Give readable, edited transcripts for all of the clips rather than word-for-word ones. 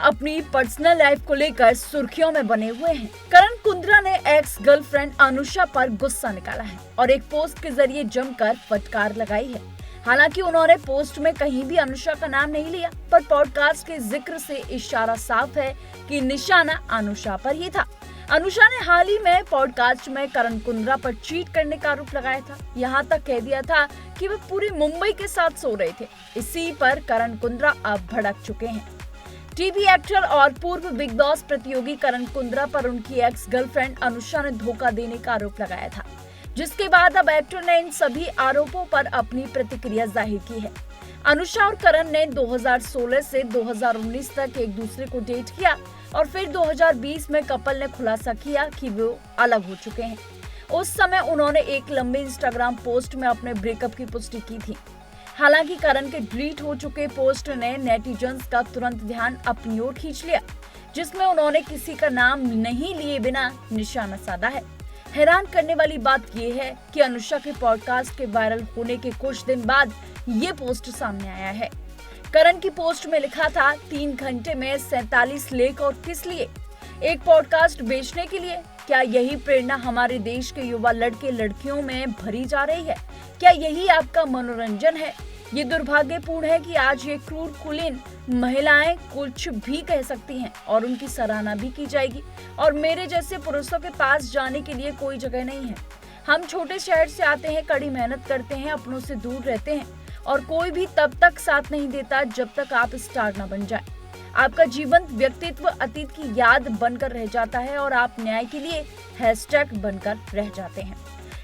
अपनी personal life को लेकर सुर्खियों में बने हुए हैं। करण कुंद्रा ने एक्स गर्लफ्रेंड अनुषा पर गुस्सा निकाला है और एक पोस्ट के जरिए जमकर फटकार लगाई है। हालांकि उन्होंने पोस्ट में कहीं भी अनुषा का नाम नहीं लिया, पर पॉडकास्ट के जिक्र से इशारा साफ है कि निशाना अनुषा पर ही था। अनुषा ने हाल ही में पॉडकास्ट में करण कुंद्रा पर चीट करने का आरोप लगाया था। यहाँ तक कह दिया था कि वह पूरी मुंबई के साथ सो रहे थे। इसी पर करण कुंद्रा अब भड़क चुके हैं। टीवी एक्टर और पूर्व बिग बॉस प्रतियोगी करण कुंद्रा पर उनकी एक्स गर्लफ्रेंड अनुषा ने धोखा देने का आरोप लगाया था, जिसके बाद अब एक्टर ने इन सभी आरोपों पर अपनी प्रतिक्रिया जाहिर की है। अनुषा और करण ने 2016 से 2019 तक एक दूसरे को डेट किया और फिर 2020 में कपल ने खुलासा किया कि वो अलग हो चुके हैं। उस समय उन्होंने एक लंबे इंस्टाग्राम पोस्ट में अपने ब्रेकअप की पुष्टि की थी। हालांकि करण के डिलीट हो चुके पोस्ट ने नेटिजन्स का तुरंत ध्यान अपनी ओर खींच लिया, जिसमें उन्होंने किसी का नाम नहीं लिए बिना निशाना साधा है। हैरान करने वाली बात यह है कि अनुषा के पॉडकास्ट के वायरल होने के कुछ दिन बाद ये पोस्ट सामने आया है। करण की पोस्ट में लिखा था, 3 घंटे में 47 लेख और किस लिए? एक पॉडकास्ट बेचने के लिए? क्या यही प्रेरणा हमारे देश के युवा लड़के लड़कियों में भरी जा रही है? क्या यही आपका मनोरंजन है? ये दुर्भाग्यपूर्ण है कि आज ये क्रूर कुलीन महिलाएं कुछ भी कह सकती हैं और उनकी सराहना भी की जाएगी, और मेरे जैसे पुरुषों के पास जाने के लिए कोई जगह नहीं है। हम छोटे शहर से आते हैं, कड़ी मेहनत करते हैं, अपनों से दूर रहते हैं और कोई भी तब तक साथ नहीं देता जब तक आप स्टार न बन जाए। आपका जीवंत व्यक्तित्व अतीत की याद बनकर रह जाता है और आप न्याय के लिए हैशटैग बनकर रह जाते हैं।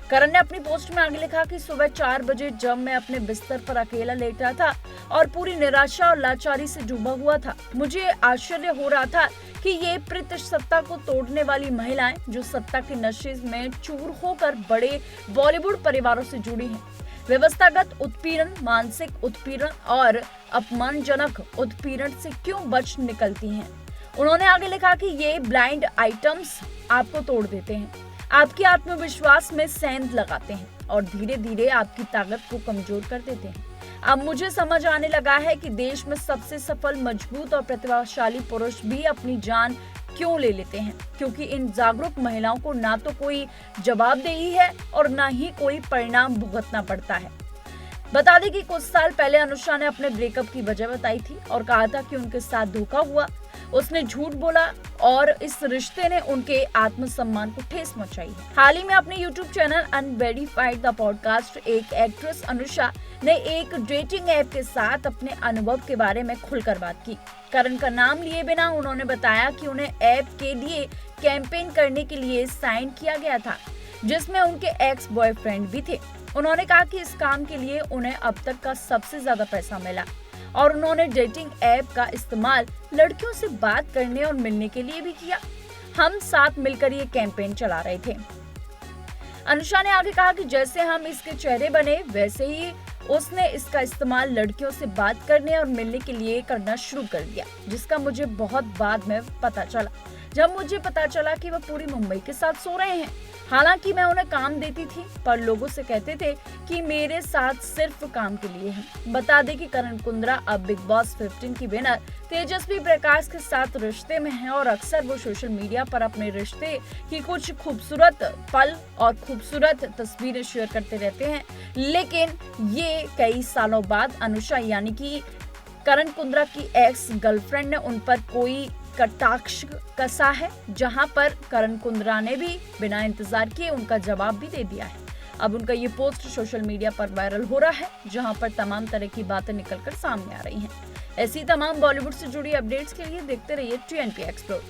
करण ने अपनी पोस्ट में आगे लिखा कि सुबह 4 बजे जब मैं अपने बिस्तर पर अकेला लेटा था और पूरी निराशा और लाचारी से डूबा हुआ था, मुझे आश्चर्य हो रहा था कि ये सत्ता को तोड़ने वाली महिलाएं जो सत्ता के नशे में चूर होकर बड़े बॉलीवुड परिवारों से जुड़ी हैं, व्यवस्थागत उत्पीड़न, मानसिक उत्पीड़न और अपमानजनक उत्पीड़न से क्यों बच निकलती हैं। उन्होंने आगे लिखा कि ये ब्लाइंड आइटम्स आपको तोड़ देते हैं, आपके आत्मविश्वास में सेंध लगाते हैं और धीरे धीरे आपकी ताकत को कमजोर कर देते हैं। अब मुझे समझ आने लगा है कि देश में सबसे सफल, मजबूत और प्रतिभाशाली पुरुष भी अपनी जान क्यों ले लेते हैं, क्योंकि इन जागरूक महिलाओं को ना तो कोई जवाबदेही है और ना ही कोई परिणाम भुगतना पड़ता है। बता दें कि कुछ साल पहले अनुषा ने अपने ब्रेकअप की वजह बताई थी और कहा था कि उनके साथ धोखा हुआ, उसने झूठ बोला और इस रिश्ते ने उनके आत्मसम्मान को ठेस मचाई है। हाल ही में अपने YouTube channel unverified the podcast एक एक्ट्रेस अनुषा ने एक डेटिंग ऐप के साथ अपने अनुभव के बारे में खुलकर बात की। करण का नाम लिए बिना उन्होंने बताया कि उन्हें ऐप के लिए कैंपेन करने के लिए साइन किया गया था, जिसमें उनके एक्स बॉयफ्रेंड भी थे। उन्होंने कहा कि इस काम के लिए उन्हें अब तक का सबसे ज्यादा पैसा मिला और उन्होंने डेटिंग ऐप का इस्तेमाल लड़कियों से बात करने और मिलने के लिए भी किया। हम साथ मिलकर ये कैंपेन चला रहे थे। अनुषा ने आगे कहा कि जैसे हम इसके चेहरे बने, वैसे ही उसने इसका इस्तेमाल लड़कियों से बात करने और मिलने के लिए करना शुरू कर दिया, जिसका मुझे बहुत बाद में पता चला, जब मुझे पता चला कि वह पूरी मुंबई के साथ सो रहे हैं। हालांकि मैं उन्हें काम देती थी, पर लोगों से कहते थे कि मेरे साथ सिर्फ काम के लिए हैं। बता दें कि करण कुंद्रा अब बिग बॉस 15 की विनर तेजस्वी प्रकाश के साथ रिश्ते में हैं और अक्सर वो सोशल मीडिया पर अपने रिश्ते की कुछ खूबसूरत पल और खूबसूरत तस्वीरें शेयर करते रहते हैं। लेकिन ये कई सालों बाद अनुषा यानी कि करण कुंद्रा की एक्स गर्लफ्रेंड ने उन पर कोई कटाक्ष कसा है, जहां पर करण कुंद्रा ने भी बिना इंतजार किए उनका जवाब भी दे दिया है। अब उनका ये पोस्ट सोशल मीडिया पर वायरल हो रहा है, जहां पर तमाम तरह की बातें निकलकर सामने आ रही हैं। ऐसी तमाम बॉलीवुड से जुड़ी अपडेट्स के लिए देखते रहिए TNP एक्सप्लोर।